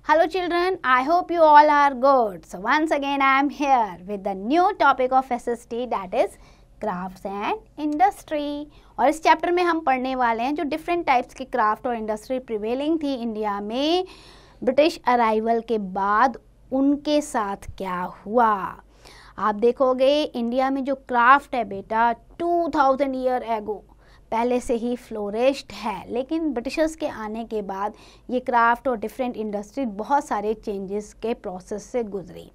Hello children, I hope you all are good. So once again I am here with the new topic of SST, that is crafts and industry. और इस chapter में हम पढ़ने वाले हैं जो different types की craft और इंडस्ट्री प्रिवेलिंग थी इंडिया में ब्रिटिश अराइवल के बाद, उनके साथ क्या हुआ। आप देखोगे इंडिया में जो क्राफ्ट है बेटा 2000 ईयर एगो पहले से ही फ्लोरिश्ड है, लेकिन ब्रिटिशर्स के आने के बाद ये क्राफ्ट और डिफरेंट इंडस्ट्री बहुत सारे चेंजेस के प्रोसेस से गुजरी।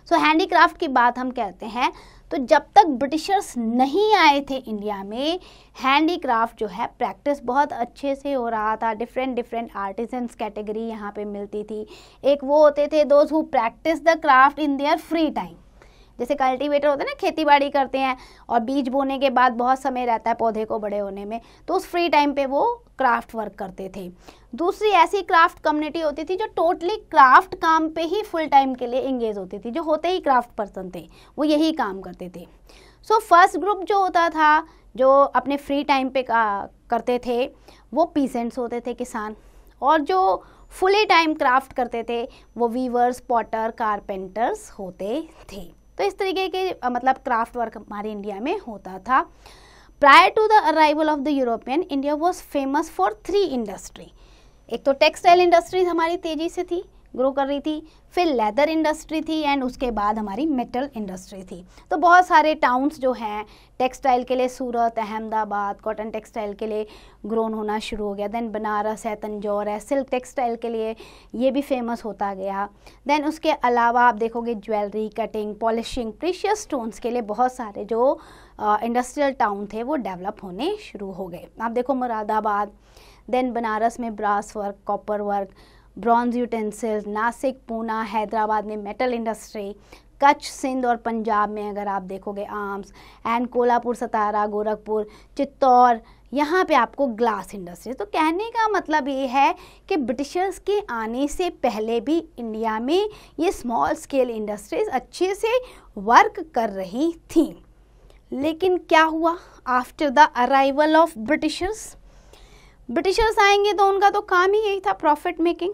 सो हैंडीक्राफ्ट की बात हम कहते हैं, तो जब तक ब्रिटिशर्स नहीं आए थे इंडिया में, हैंडीक्राफ्ट जो है प्रैक्टिस बहुत अच्छे से हो रहा था। डिफरेंट आर्टिजन्स कैटेगरी यहाँ पे मिलती थी। एक वो होते थे those who practice the craft in their free time, जैसे कल्टीवेटर होते हैं ना, खेती बाड़ी करते हैं और बीज बोने के बाद बहुत समय रहता है पौधे को बड़े होने में, तो उस फ्री टाइम पे वो क्राफ्ट वर्क करते थे। दूसरी ऐसी क्राफ्ट कम्युनिटी होती थी जो टोटली क्राफ्ट काम पे ही फुल टाइम के लिए एंगेज होती थी, जो होते ही क्राफ्ट पर्सन थे, वो यही काम करते थे। सो फर्स्ट ग्रुप जो होता था जो अपने फ्री टाइम पे करते थे वो पीसेंट्स होते थे, किसान, और जो फुली टाइम क्राफ्ट करते थे वो वीवर्स, पॉटर, कारपेंटर्स होते थे। तो इस तरीके के मतलब क्राफ्ट वर्क हमारे इंडिया में होता था। Prior to the arrival of the European, India was famous for 3 industry. एक तो टेक्सटाइल इंडस्ट्री हमारी तेज़ी से थी, ग्रो कर रही थी, फिर लेदर इंडस्ट्री थी एंड उसके बाद हमारी मेटल इंडस्ट्री थी। तो बहुत सारे टाउन्स जो हैं टेक्सटाइल के लिए, सूरत, अहमदाबाद, कॉटन टेक्सटाइल के लिए ग्रोन होना शुरू हो गया। देन बनारस है, तंजौर है, सिल्क टेक्सटाइल के लिए ये भी फेमस होता गया। देन उसके अलावा आप देखोगे jewellery, cutting, polishing, precious stones के लिए बहुत सारे जो इंडस्ट्रियल टाउन थे वो डेवलप होने शुरू हो गए। आप देखो मुरादाबाद, देन बनारस में brass work, copper work, bronze utensils, Nashik, Poona, Hyderabad में मेटल इंडस्ट्री, कच्छ, सिंध और पंजाब में अगर आप देखोगे आर्म्स, एंड कोल्हापुर, सतारा, गोरखपुर, चित्तौड़, यहाँ पे आपको ग्लास इंडस्ट्री। तो कहने का मतलब ये है कि ब्रिटिशर्स के आने से पहले भी इंडिया में ये स्मॉल स्केल इंडस्ट्रीज अच्छे से वर्क कर रही थी। लेकिन क्या हुआ after the arrival of Britishers? Britishers आएंगे तो उनका तो काम ही यही था, प्रॉफिट मेकिंग।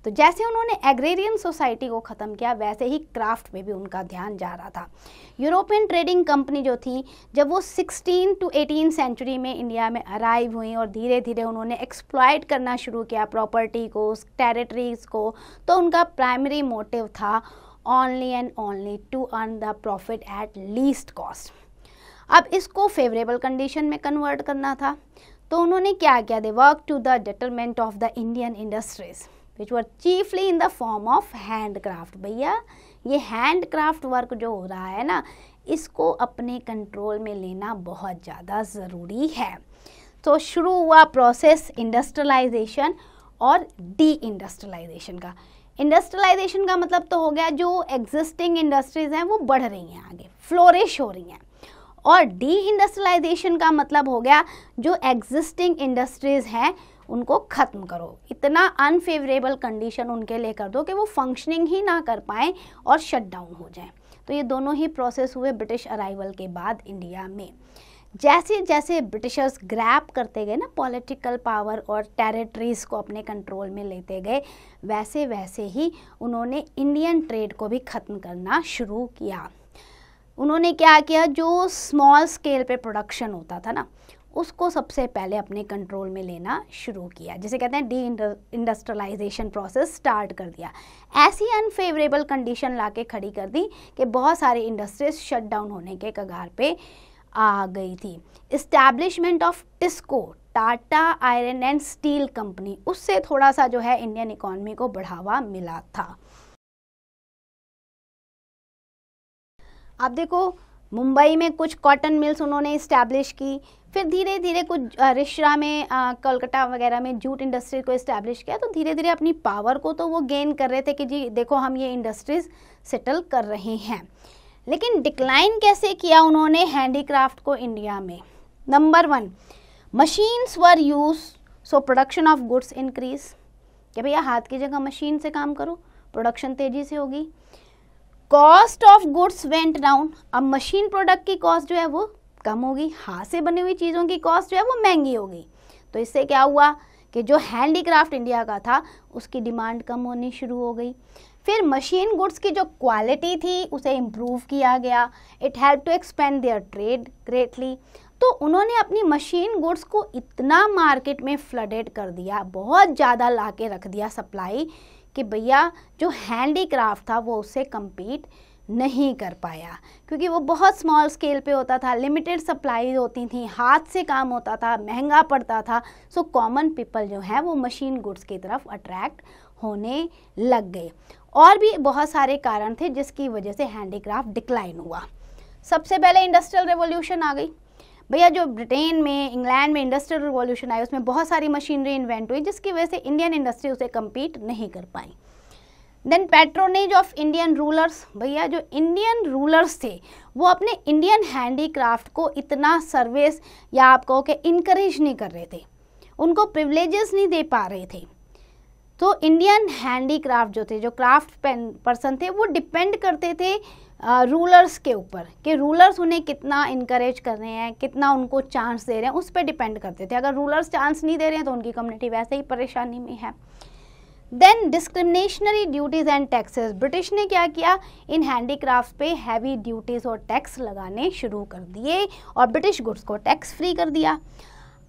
तो जैसे उन्होंने एग्रेरियन सोसाइटी को ख़त्म किया, वैसे ही क्राफ्ट में भी उनका ध्यान जा रहा था। यूरोपियन ट्रेडिंग कंपनी जो थी, जब वो 16 to 18 सेंचुरी में इंडिया में अराइव हुई और धीरे धीरे उन्होंने एक्सप्लॉइट करना शुरू किया प्रॉपर्टी को, टेरिटरीज को, तो उनका प्राइमरी मोटिव था only and only to earn the profit at least cost. अब इसको फेवरेबल कंडीशन में कन्वर्ट करना था, तो उन्होंने क्या किया? They work to the detriment of the Indian industries which were chiefly in the form of handcraft. भैया ये हैंडक्राफ्ट वर्क जो हो रहा है ना, इसको अपने कंट्रोल में लेना बहुत ज़्यादा ज़रूरी है। तो शुरू हुआ प्रोसेस इंडस्ट्रियलाइजेशन और डी इंडस्ट्रियलाइजेशन का। इंडस्ट्रियलाइजेशन का मतलब तो हो गया जो एग्जिस्टिंग इंडस्ट्रीज़ हैं वो बढ़ रही हैं, आगे फ्लोरिश हो रही हैं, और डी इंडस्ट्रियलाइजेशन का मतलब हो गया जो एग्जिस्टिंग इंडस्ट्रीज़ हैं उनको ख़त्म करो, इतना अनफेवरेबल कंडीशन उनके लिए कर दो कि वो फंक्शनिंग ही ना कर पाएँ और शट डाउन हो जाएं। तो ये दोनों ही प्रोसेस हुए ब्रिटिश अराइवल के बाद इंडिया में। जैसे जैसे ब्रिटिशर्स ग्रैब करते गए ना पॉलिटिकल पावर और टेरिटरीज़ को अपने कंट्रोल में लेते गए, वैसे वैसे ही उन्होंने इंडियन ट्रेड को भी ख़त्म करना शुरू किया। उन्होंने क्या किया? जो स्मॉल स्केल पे प्रोडक्शन होता था ना, उसको सबसे पहले अपने कंट्रोल में लेना शुरू किया, जिसे कहते हैं डी इंडस्ट्रियलाइजेशन प्रोसेस स्टार्ट कर दिया। ऐसी अनफेवरेबल कंडीशन लाके खड़ी कर दी कि बहुत सारी इंडस्ट्रीज शट डाउन होने के कगार पे आ गई थी। Establishment of TISCO, Tata iron and steel company, उससे थोड़ा सा जो है इंडियन इकॉनमी को बढ़ावा मिला था। आप देखो मुंबई में कुछ कॉटन मिल्स उन्होंने इस्टेब्लिश की, फिर धीरे धीरे कुछ रिश्रा में, कोलकाता वगैरह में जूट इंडस्ट्री को इस्टेब्लिश किया। तो धीरे धीरे अपनी पावर को तो वो गेन कर रहे थे कि जी देखो हम ये इंडस्ट्रीज सेटल कर रहे हैं। लेकिन डिक्लाइन कैसे किया उन्होंने हैंडीक्राफ्ट को इंडिया में? Number 1, machines were use, so production of goods increase, कि भैया हाथ की जगह मशीन से काम करो, प्रोडक्शन तेज़ी से होगी। Cost of goods went down, अब मशीन प्रोडक्ट की कॉस्ट जो है वो कम होगी, हाथ से बनी हुई चीज़ों की कॉस्ट जो है वो महंगी होगी। तो इससे क्या हुआ कि जो हैंडीक्राफ्ट इंडिया का था उसकी डिमांड कम होनी शुरू हो गई। फिर मशीन गुड्स की जो क्वालिटी थी उसे इम्प्रूव किया गया। It help to expand their trade greatly. तो उन्होंने अपनी मशीन गुड्स को इतना मार्केट में फ्लडेड कर दिया, बहुत ज़्यादा ला के रख दिया सप्लाई, कि भैया जो हैंडीक्राफ्ट था वो उससे कम्पीट नहीं कर पाया, क्योंकि वो बहुत स्मॉल स्केल पे होता था, लिमिटेड सप्लाई होती थी, हाथ से काम होता था, महंगा पड़ता था। सो कॉमन पीपल जो है वो मशीन गुड्स की तरफ अट्रैक्ट होने लग गए। और भी बहुत सारे कारण थे जिसकी वजह से हैंडीक्राफ्ट डिक्लाइन हुआ। सबसे पहले इंडस्ट्रियल रेवोल्यूशन आ गई। भैया जो ब्रिटेन में, इंग्लैंड में इंडस्ट्रियल रिवॉल्यूशन आई, उसमें बहुत सारी मशीनरी इन्वेंट हुई, जिसकी वजह से इंडियन इंडस्ट्री उसे कम्पीट नहीं कर पाई। Then patronage of Indian rulers. भैया जो इंडियन रूलर्स थे वो अपने इंडियन हैंडीक्राफ्ट को इतना सर्विस या आप कहो कि इनकरेज नहीं कर रहे थे, उनको प्रिविलेजेस नहीं दे पा रहे थे। तो इंडियन हैंडीक्राफ्ट जो थे, जो क्राफ्ट पर्सन थे, वो डिपेंड करते थे रूलर्स के ऊपर, कि रूलर्स उन्हें कितना इनकरेज कर रहे हैं, कितना उनको चांस दे रहे हैं, उस पर डिपेंड करते थे। अगर रूलर्स चांस नहीं दे रहे हैं तो उनकी कम्युनिटी वैसे ही परेशानी में है। Then discriminationary duties and taxes. British ने क्या किया, इन हैंडीक्राफ्ट पे हैवी ड्यूटीज़ और टैक्स लगाने शुरू कर दिए और ब्रिटिश गुड्स को टैक्स फ्री कर दिया।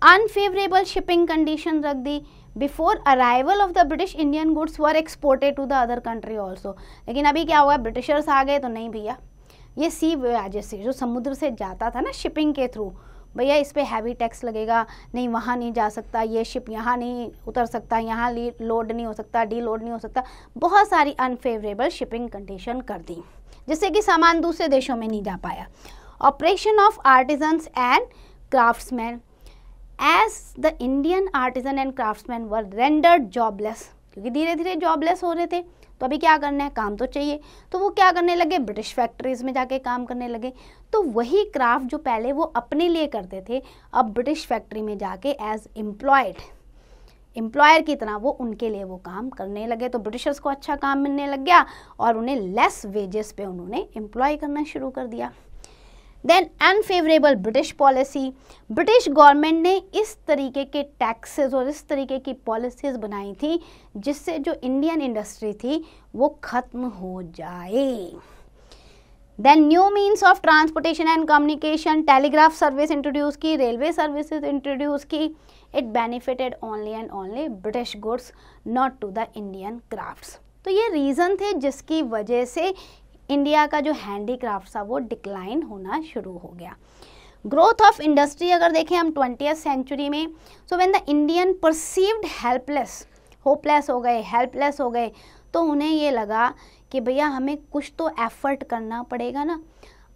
अनफेवरेबल शिपिंग कंडीशन रख दी। Before arrival of the British, Indian goods were exported to the other country also. लेकिन अभी क्या हुआ, ब्रिटिशर्स आ गए तो नहीं भैया, ये सी वजह से जो समुद्र से जाता था ना शिपिंग के थ्रू, भैया इस पे हैवी टैक्स लगेगा, नहीं वहाँ नहीं जा सकता, ये शिप यहाँ नहीं उतर सकता, यहाँ लोड नहीं हो सकता, डी लोड नहीं हो सकता। बहुत सारी अनफेवरेबल शिपिंग कंडीशन कर दी, जिससे कि सामान दूसरे देशों में नहीं जा पाया। Operation of artisans and craftsman. As the Indian artisan and craftsmen were rendered jobless, क्योंकि धीरे धीरे जॉबलेस हो रहे थे, तो अभी क्या करना है, काम तो चाहिए, तो वो क्या करने लगे, ब्रिटिश फैक्ट्रीज में जाके काम करने लगे। तो वही क्राफ्ट जो पहले वो अपने लिए करते थे, अब ब्रिटिश फैक्ट्री में जाके एज एम्प्लॉयर की तरह वो उनके लिए वो काम करने लगे। तो ब्रिटिशर्स को अच्छा काम मिलने लग गया और उन्हें लेस वेजेस पे उन्होंने एम्प्लॉय करना शुरू कर दिया। Then unfavourable British policy. British government ने इस तरीके के टैक्सेस और इस तरीके की पॉलिसीज बनाई थी जिससे जो इंडियन इंडस्ट्री थी वो खत्म हो जाए। Then new means of transportation and communication. Telegraph service introduce की, रेलवे सर्विसेज इंट्रोड्यूस की। It benefited only and only British goods, not to the Indian crafts. तो ये रीज़न थे जिसकी वजह से इंडिया का जो हैंडीक्राफ्ट था वो डिक्लाइन होना शुरू हो गया। ग्रोथ ऑफ इंडस्ट्री अगर देखें हम 20th सेंचुरी में, so when the Indian perceived helpless, hopeless हो गए, हेल्पलेस हो गए, तो उन्हें ये लगा कि भैया हमें कुछ तो एफर्ट करना पड़ेगा ना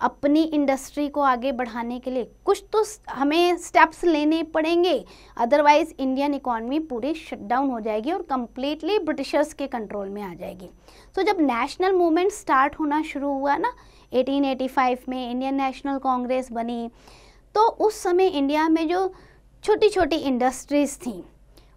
अपनी इंडस्ट्री को आगे बढ़ाने के लिए, कुछ तो हमें स्टेप्स लेने पड़ेंगे, अदरवाइज इंडियन इकॉनमी पूरी शटडाउन हो जाएगी और कम्प्लीटली ब्रिटिशर्स के कंट्रोल में आ जाएगी। तो जब नेशनल मूवमेंट स्टार्ट होना शुरू हुआ ना 1885 में, इंडियन नेशनल कांग्रेस बनी, तो उस समय इंडिया में जो छोटी छोटी इंडस्ट्रीज़ थी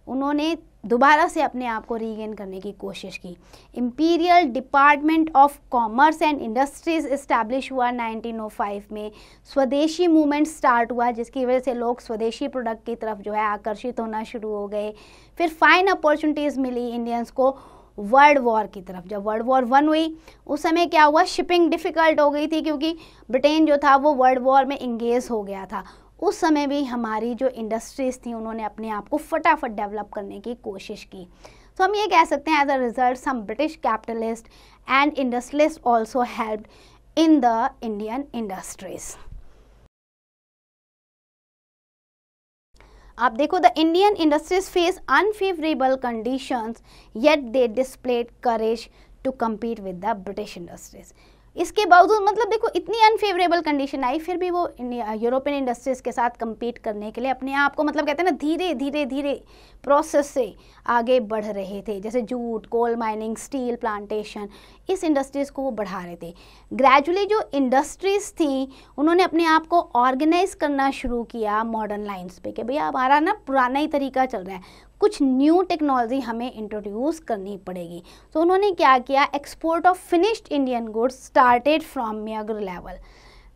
उन्होंने दोबारा से अपने आप को रीगेन करने की कोशिश की। Imperial department of commerce and industries establish हुआ 1905 में। स्वदेशी मूवमेंट स्टार्ट हुआ जिसकी वजह से लोग स्वदेशी प्रोडक्ट की तरफ जो है आकर्षित होना शुरू हो गए। फिर फाइन अपॉर्चुनिटीज़ मिली इंडियंस को वर्ल्ड वॉर की तरफ। जब वर्ल्ड वॉर 1 हुई उस समय क्या हुआ, शिपिंग डिफ़िकल्ट हो गई थी क्योंकि ब्रिटेन जो था वो वर्ल्ड वॉर में इंगेज हो गया था। उस समय भी हमारी जो इंडस्ट्रीज़ थी उन्होंने अपने आप को फटाफट डेवलप करने की कोशिश की। तो हम ये कह सकते हैं as a result some British capitalist and industrialist also helped in the Indian industries. आप देखो, the Indian industries face unfavourable conditions yet they displayed courage to compete with the British industries. इसके बावजूद मतलब देखो इतनी अनफेवरेबल कंडीशन आई फिर भी वो यूरोपियन इंडस्ट्रीज़ के साथ compete करने के लिए अपने आप को मतलब कहते हैं ना धीरे धीरे धीरे प्रोसेस से आगे बढ़ रहे थे। जैसे jute, coal mining, steel plantation, इस इंडस्ट्रीज़ को वो बढ़ा रहे थे। ग्रेजुअली जो इंडस्ट्रीज़ थी उन्होंने अपने आप को ऑर्गेनाइज करना शुरू किया मॉडर्न लाइन्स पे कि भैया हमारा ना पुराना ही तरीका चल रहा है, कुछ न्यू टेक्नोलॉजी हमें इंट्रोड्यूस करनी पड़ेगी। तो उन्होंने क्या किया, export of finished Indian goods started from meagre level.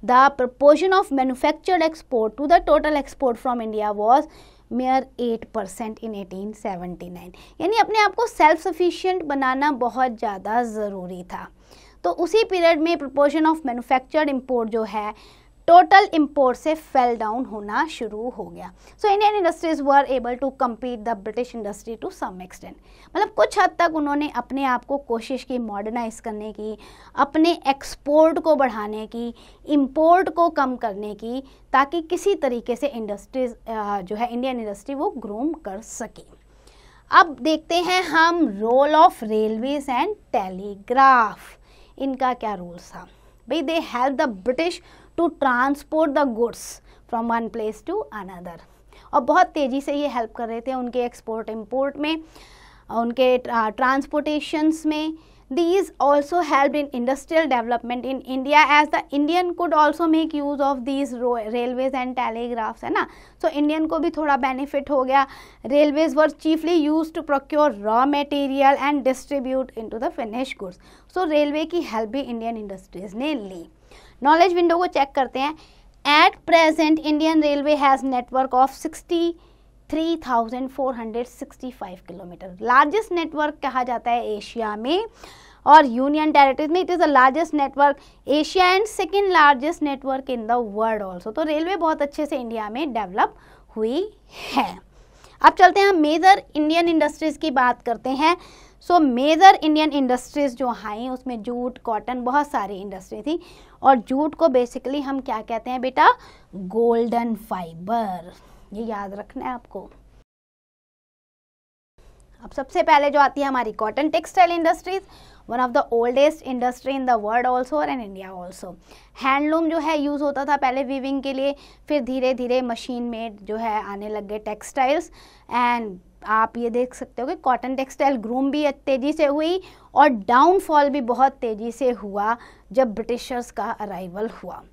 The proportion of manufactured export to the total export from India was mere 8% in 1879। यानी अपने आप को सेल्फ सफिशिएंट बनाना बहुत ज़्यादा ज़रूरी था। तो उसी पीरियड में प्रोपोर्शन ऑफ मैन्युफैक्चर्ड इंपोर्ट जो है टोटल इंपोर्ट से फेल डाउन होना शुरू हो गया। So Indian industries were able to compete the British industry to some extent. मतलब कुछ हद तक उन्होंने अपने आप को कोशिश की मॉडर्नाइज करने की, अपने एक्सपोर्ट को बढ़ाने की, इंपोर्ट को कम करने की, ताकि किसी तरीके से इंडस्ट्रीज जो है इंडियन इंडस्ट्री वो ग्रूम कर सके। अब देखते हैं हम role of railways and telegraph. इनका क्या रोल था भाई? They help the British to transport the goods from one place to another, और बहुत तेज़ी से ये हेल्प कर रहे थे उनके एक्सपोर्ट इंपोर्ट में, उनके ट्रांसपोर्टेशंस में। These also helped in industrial development in India, as the Indian could also make use of these railways and telegraphs, है ना। So Indian को भी थोड़ा benefit हो गया। Railways were chiefly used to procure raw material and distribute into the finished goods. So railway की help भी Indian industries ने ली। Knowledge window को check करते हैं। At present Indian Railway has network of 63,465 kilometre. Largest network कहा जाता है Asia में और यूनियन टेरिटरीज में। It is the largest network Asia and second largest network in the world also. तो रेलवे बहुत अच्छे से इंडिया में डेवलप हुई है। अब चलते हैं हम मेजर इंडियन इंडस्ट्रीज़ की बात करते हैं। सो मेजर इंडियन इंडस्ट्रीज़ जो हैं उसमें जूट, कॉटन, बहुत सारी इंडस्ट्री थी। और जूट को बेसिकली हम क्या कहते हैं बेटा? Golden fibre. ये याद रखना है आपको। अब सबसे पहले जो आती है हमारी cotton textile industries, one of the oldest industry in the world also और इन इंडिया ऑल्सो। हैंडलूम जो है यूज़ होता था पहले वीविंग के लिए, फिर धीरे धीरे मशीन मेड जो है आने लग गए टेक्सटाइल्स। एंड आप ये देख सकते हो कि कॉटन टेक्सटाइल ग्रूम भी तेज़ी से हुई और डाउनफॉल भी बहुत तेज़ी से हुआ जब ब्रिटिशर्स का अराइवल हुआ।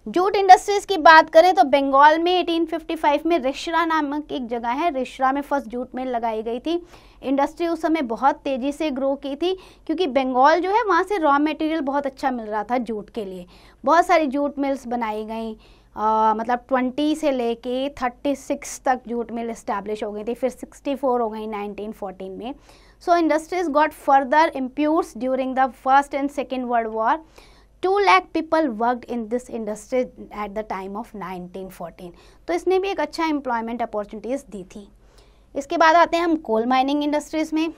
जूट इंडस्ट्रीज की बात करें तो बंगाल में 1855 में रिश्रा नामक एक जगह है, रिश्रा में फर्स्ट जूट मिल लगाई गई थी। इंडस्ट्री उस समय बहुत तेज़ी से ग्रो की थी क्योंकि बंगाल जो है वहाँ से रॉ मटेरियल बहुत अच्छा मिल रहा था जूट के लिए। बहुत सारी जूट मिल्स बनाई गई, मतलब 20 से लेके 36 तक जूट मिल इस्टेब्लिश हो गई थी, फिर 64 हो गई 1914 में। So industries got further impulse during the first and second world war. 2 lakh people worked in this industry at the time of 1914। तो इसने भी एक अच्छा एम्प्लॉयमेंट अपॉर्चुनिटीज़ दी थी। इसके बाद आते हैं हम कोल माइनिंग इंडस्ट्रीज़ में।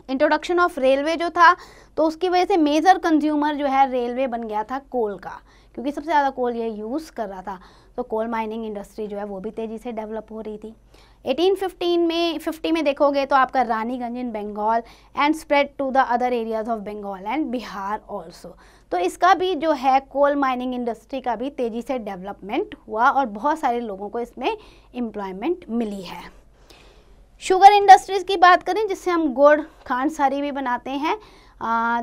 इंट्रोडक्शन ऑफ रेलवे जो था तो उसकी वजह से मेजर कंज्यूमर जो है रेलवे बन गया था कोल का, क्योंकि सबसे ज़्यादा कोल ये यूज़ कर रहा था। तो कोल माइनिंग इंडस्ट्री जो है वो भी तेज़ी से डेवलप हो रही थी। 1850 में देखोगे तो आपका Raniganj in Bengal and spread to the other areas of Bengal and Bihar also. तो इसका भी जो है कोल माइनिंग इंडस्ट्री का भी तेज़ी से डेवलपमेंट हुआ और बहुत सारे लोगों को इसमें एम्प्लॉयमेंट मिली है। शुगर इंडस्ट्रीज़ की बात करें जिससे हम गुड़, खांड सारी भी बनाते हैं,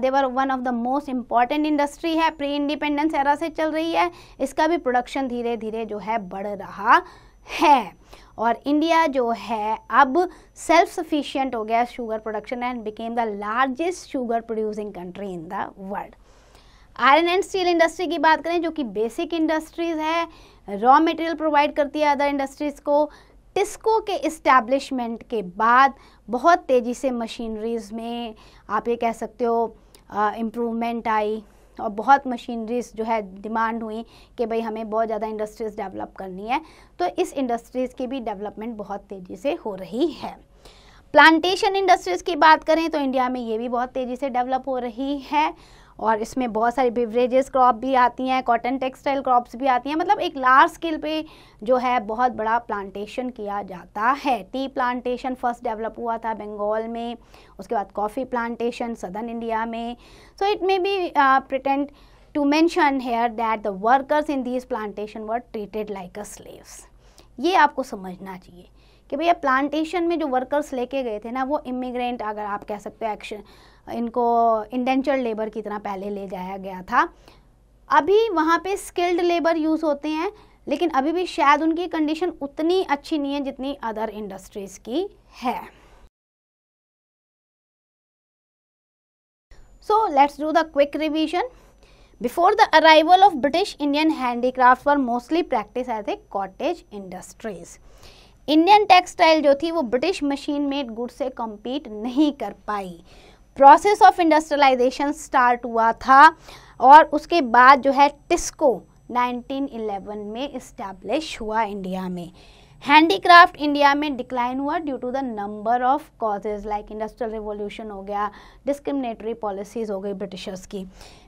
they are one of the most important industry है, प्री इंडिपेंडेंस एरा से चल रही है। इसका भी प्रोडक्शन धीरे धीरे जो है बढ़ रहा है और इंडिया जो है अब सेल्फ सफिशिएंट हो गया sugar production and became the largest sugar producing country in the world. Iron and steel industry की बात करें जो कि बेसिक इंडस्ट्रीज़ है, रॉ मटेरियल प्रोवाइड करती है अदर इंडस्ट्रीज़ को। टिस्को के इस्टेब्लिशमेंट के बाद बहुत तेज़ी से मशीनरीज़ में आप ये कह सकते हो इम्प्रूवमेंट आई और बहुत मशीनरीज जो है डिमांड हुई कि भाई हमें बहुत ज़्यादा इंडस्ट्रीज़ डेवलप करनी है। तो इस इंडस्ट्रीज़ की भी डेवलपमेंट बहुत तेज़ी से हो रही है। प्लांटेशन इंडस्ट्रीज़ की बात करें तो इंडिया में ये भी बहुत तेज़ी से डेवलप हो रही है और इसमें बहुत सारी बिवरेजेस क्रॉप भी आती हैं, कॉटन टेक्सटाइल क्रॉप्स भी आती हैं। मतलब एक लार्ज स्केल पे जो है बहुत बड़ा प्लांटेशन किया जाता है। टी प्लांटेशन फर्स्ट डेवलप हुआ था बंगाल में, उसके बाद कॉफ़ी प्लांटेशन सदर्न इंडिया में। So it may be pretend to mention here that the workers in these plantation were treated like a slaves. ये आपको समझना चाहिए कि भैया प्लांटेशन में जो वर्कर्स लेके गए थे ना वो इमिग्रेंट, अगर आप कह सकते हो एक्शन, इनको इंडेंचर्ड लेबर की तरह पहले ले जाया गया था। अभी वहाँ पे स्किल्ड लेबर यूज़ होते हैं लेकिन अभी भी शायद उनकी कंडीशन उतनी अच्छी नहीं है जितनी अदर इंडस्ट्रीज़ की है। So let's do the quick revision. Before the arrival of British, Indian handicrafts were mostly practiced as a cottage industries. Indian textile जो थी वो ब्रिटिश मशीन मेड गुड से कम्पीट नहीं कर पाई। प्रोसेस ऑफ इंडस्ट्रियलाइजेशन स्टार्ट हुआ था और उसके बाद जो है टिस्को 1911 में इस्टेब्लिश हुआ इंडिया में। हैंडीक्राफ्ट इंडिया में डिक्लाइन हुआ due to the number of causes, like industrial revolution हो गया, डिस्क्रिमिनेटरी पॉलिसीज़ हो गई ब्रिटिशर्स की।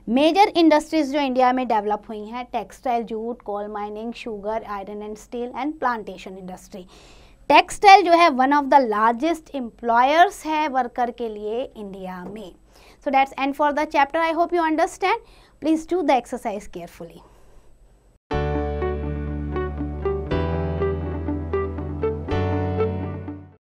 मेजर इंडस्ट्रीज़ जो इंडिया में डेवलप हुई हैं, textile, jute, coal mining, sugar, iron and steel and plantation industry. Textile जो है one of the largest employers है वर्कर के लिए इंडिया में। So that's end for the chapter. I hope you understand. Please do the exercise carefully.